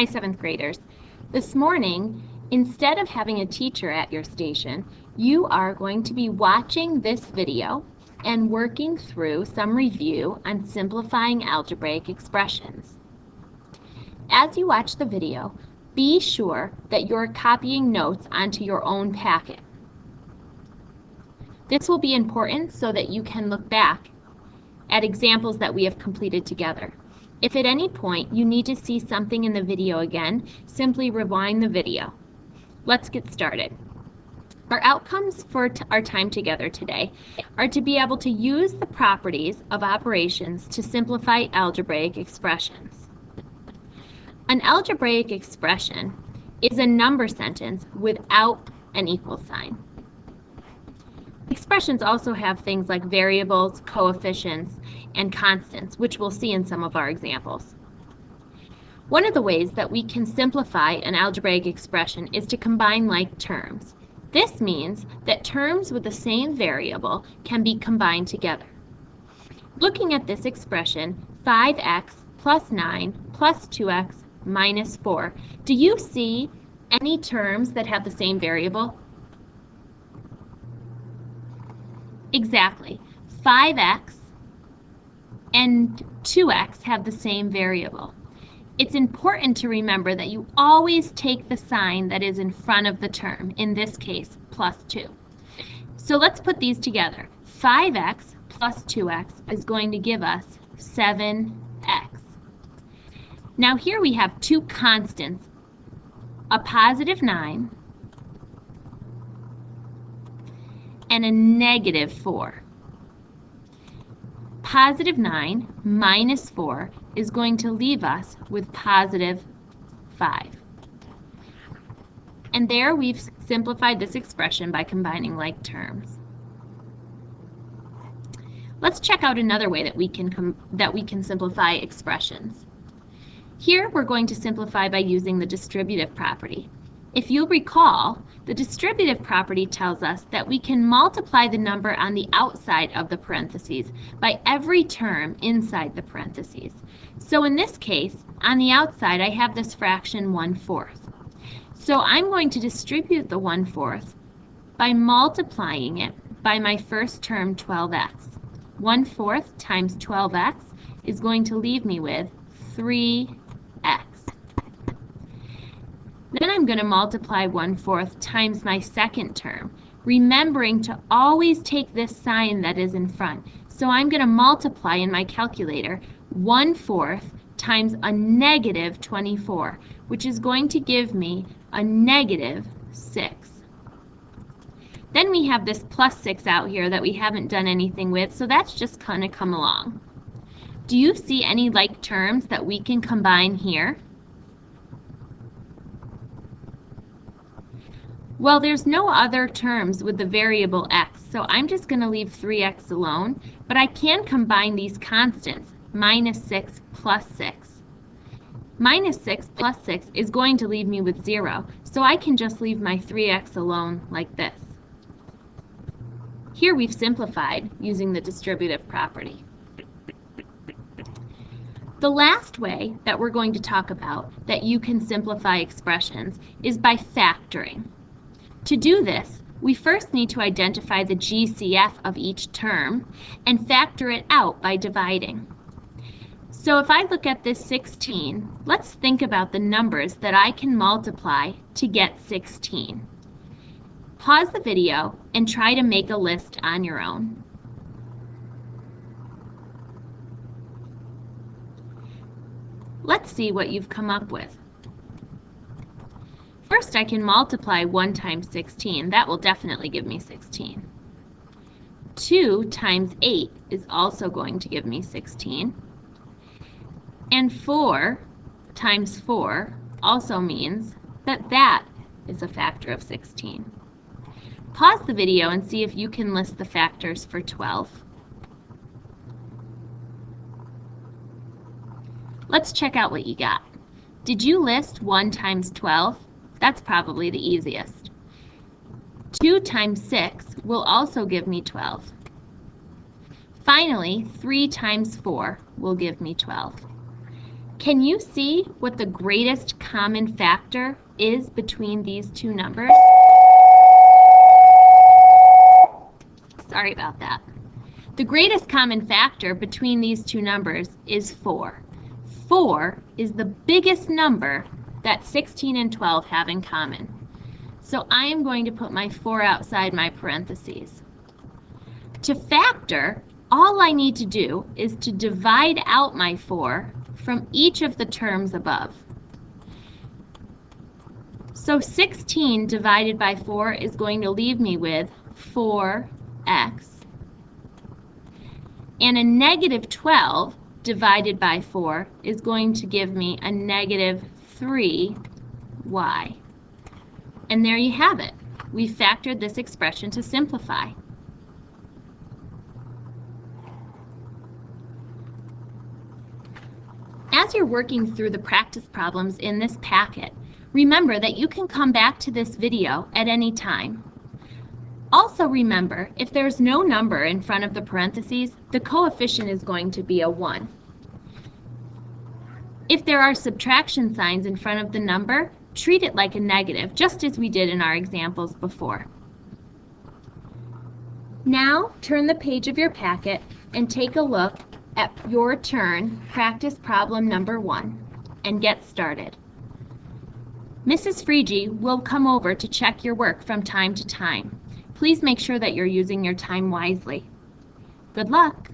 Hi, 7th graders. This morning, instead of having a teacher at your station, you are going to be watching this video and working through some review on simplifying algebraic expressions. As you watch the video, be sure that you're copying notes onto your own packet. This will be important so that you can look back at examples that we have completed together. If at any point you need to see something in the video again, simply rewind the video. Let's get started. Our outcomes for our time together today are to be able to use the properties of operations to simplify algebraic expressions. An algebraic expression is a number sentence without an equal sign. Expressions also have things like variables, coefficients, and constants, which we'll see in some of our examples. One of the ways that we can simplify an algebraic expression is to combine like terms. This means that terms with the same variable can be combined together. Looking at this expression, 5x plus 9 plus 2x minus 4, do you see any terms that have the same variable? Exactly. 5x and 2x have the same variable. It's important to remember that you always take the sign that is in front of the term, in this case, plus 2. So let's put these together. 5x plus 2x is going to give us 7x. Now here we have two constants, a positive 9 and a negative 4. Positive 9 minus 4 is going to leave us with positive 5. And there we've simplified this expression by combining like terms. Let's check out another way that we can simplify expressions. Here we're going to simplify by using the distributive property. If you'll recall, the distributive property tells us that we can multiply the number on the outside of the parentheses by every term inside the parentheses. So in this case, on the outside, I have this fraction 1/4. So I'm going to distribute the 1/4 by multiplying it by my first term, 12x. 1/4 times 12x is going to leave me with 3x. Then I'm going to multiply 1/4 times my second term, remembering to always take this sign that is in front. So I'm going to multiply in my calculator 1/4 times a negative 24, which is going to give me a negative 6. Then we have this plus 6 out here that we haven't done anything with, so that's just going to come along. Do you see any like terms that we can combine here? Well, there's no other terms with the variable x, so I'm just going to leave 3x alone, but I can combine these constants, minus 6 plus 6. Minus 6 plus 6 is going to leave me with 0, so I can just leave my 3x alone like this. Here we've simplified using the distributive property. The last way that we're going to talk about that you can simplify expressions is by factoring. To do this, we first need to identify the GCF of each term and factor it out by dividing. So if I look at this 16, let's think about the numbers that I can multiply to get 16. Pause the video and try to make a list on your own. Let's see what you've come up with. First, I can multiply 1 times 16. That will definitely give me 16. 2 times 8 is also going to give me 16. And 4 times 4 also means that that is a factor of 16. Pause the video and see if you can list the factors for 12. Let's check out what you got. Did you list 1 times 12? That's probably the easiest. 2 times 6 will also give me 12. Finally, 3 times 4 will give me 12. Can you see what the greatest common factor is between these two numbers? Sorry about that. The greatest common factor between these two numbers is 4. 4 is the biggest number that 16 and 12 have in common. So I am going to put my 4 outside my parentheses. To factor, all I need to do is to divide out my 4 from each of the terms above. So 16 divided by 4 is going to leave me with 4x. And a negative 12 divided by 4 is going to give me a negative 3y. And there you have it. We factored this expression to simplify. As you're working through the practice problems in this packet, remember that you can come back to this video at any time. Also remember, if there's no number in front of the parentheses, the coefficient is going to be a 1. If there are subtraction signs in front of the number, treat it like a negative, just as we did in our examples before. Now, turn the page of your packet and take a look at your turn, practice problem number 1, and get started. Mrs. Friege will come over to check your work from time to time. Please make sure that you're using your time wisely. Good luck!